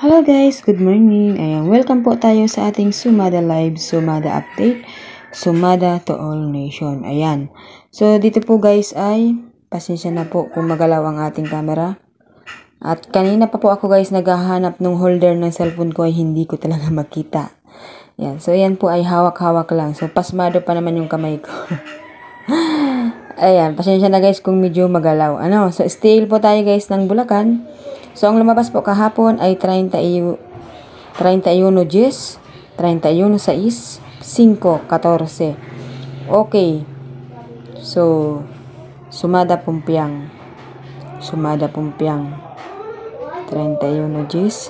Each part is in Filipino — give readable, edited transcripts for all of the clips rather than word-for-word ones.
Hello guys, good morning. Ayan, welcome po tayo sa ating Sumada Live, Sumada Update, Sumada to All Nation. Ayan. So dito po guys ay pasensya na po kung magalaw ang ating camera. At kanina pa po ako guys naghahanap ng holder ng cellphone ko ay hindi ko talaga makita. Ayan. So yan po ay hawak-hawak lang. So pasmado pa naman yung kamay ko. Ayan, pasensya na guys kung medyo magalaw. So still po tayo guys ng Bulacan. So, ang lumabas po kahapon ay 31 Gs, 31 6, 5, 14. Okay. So, Sumada Pumpiang. 31 Gs.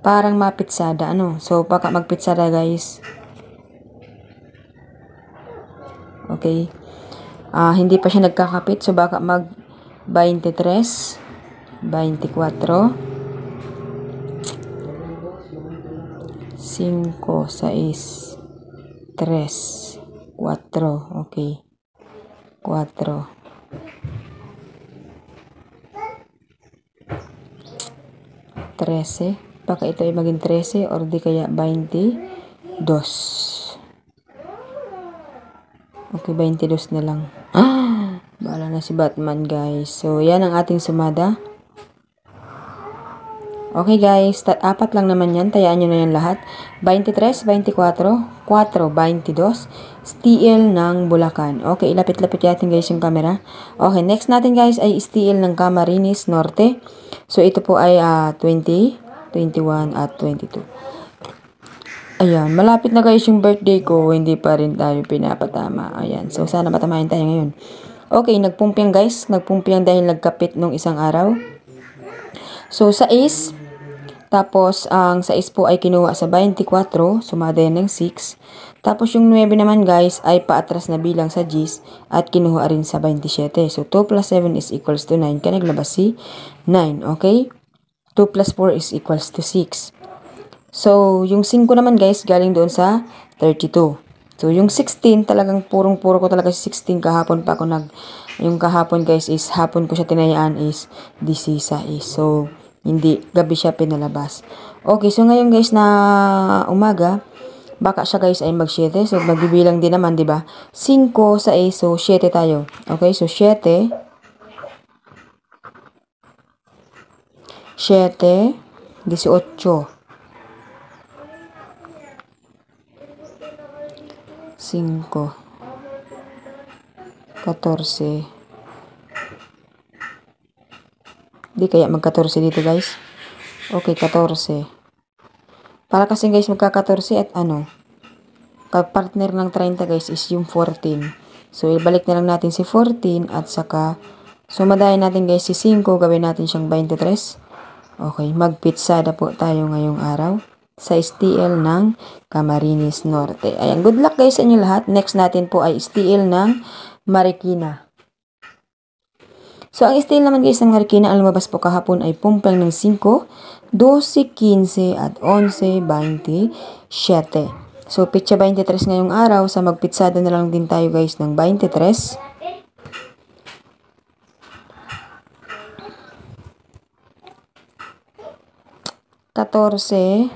Parang mapitsada, So, baka magpitsada, guys. Okay. Hindi pa siya nagkakapit, so baka mag 23, 24, 5, 6, 3, 4, okay, 4, 13, baka ito ay maging 13 or di kaya 22. Okay, 22 na lang. Bahala na si Batman, guys. So, yan ang ating sumada. Okay, guys. Apat lang naman yan. Tayaan nyo na yan lahat. 23, 24, 4, 22. STL ng Bulacan. Okay, ilapit-lapit natin guys yung camera. Okay, next natin guys ay STL ng Camarines Norte. So, ito po ay 20, 21, at 22. Ayan, malapit na guys yung birthday ko, hindi pa rin tayo pinapatama. Ayan, so sana matamahin tayo ngayon. Okay, nagpumpiang guys, nagpumpiang dahil nagkapit nung isang araw. So, 6, tapos ang 6 po ay kinuha sa 24, sumada yan ng 6. Tapos yung 9 naman guys ay paatras na bilang sa Gs at kinuha rin sa 27. So, 2 plus 7 is equals to 9. Kaya naglabas si 9, okay? 2 plus 4 is equals to 6. So, yung 5 naman guys, galing doon sa 32. So, yung 16, talagang purong-puro ko talaga si 16 kahapon pa ako yung kahapon guys is, hapon ko siya tinayaan is 16. So, hindi, gabi siya pinalabas. Okay, so ngayon guys na umaga, baka siya guys ay mag-7. So, magbibilang din naman, di ba? 5 sa A, so 7 tayo. Okay, so 7, 18, 5, 14. Di kaya mag-14 dito guys. Okay, 14. Para kasi guys magka-14 at kappartner ng 30 guys is yung 14. So, ibalik na lang natin si 14 at saka sumadahin natin guys si 5, gawin natin siyang 23. Okay, magpitsada po tayo ngayong araw sa STL ng Camarines Norte. Ayan, good luck guys sa inyo lahat. Next natin po ay STL ng Marikina. So, ang STL naman guys ng Marikina, ang lumabas po kahapon ay pumpang ng 5, 12, 15, at 11, 27. So, pitsa 23 ngayong araw. Sa magpitsada na lang din tayo guys ng 23. Katorse,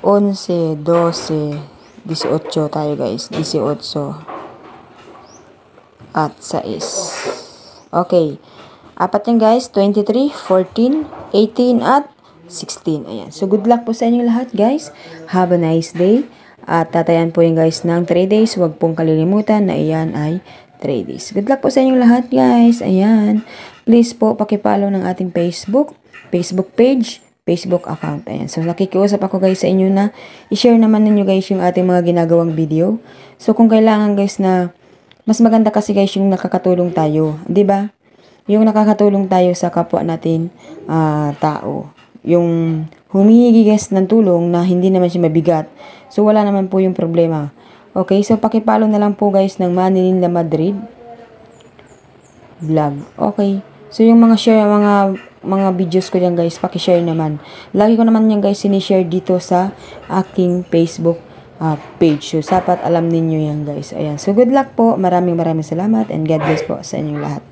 11, 12, 18 tayo guys. 18 at 6. Okay. Apat yan guys. 23, 14, 18 at 16. Ayan. So, good luck po sa inyo lahat guys. Have a nice day. At tatayan po yung guys ng 3 days. Huwag pong kalilimutan na iyan ay 3 days. Good luck po sa inyo lahat guys. Ayan. Please po pakipollow ng ating Facebook page, Facebook account. Ayan. So, nakikiusap ako guys sa inyo na i-share naman ninyo guys yung ating mga ginagawang video. So, kung kailangan guys na mas maganda kasi guys yung nakakatulong tayo. 'Di ba? Yung nakakatulong tayo sa kapwa natin tao. Yung humihingi guys ng tulong na hindi naman siya mabigat. So, wala naman po yung problema. Okay? So, pakipollow na lang po guys ng Manila Madrid vlog. Okay? So, yung mga share, mga videos ko dyan guys, paki-share naman. Lagi ko naman yan guys sinishare dito sa aking Facebook page. So, dapat alam ninyo yan guys. Ayan. So, good luck po. Maraming salamat and God bless po sa inyong lahat.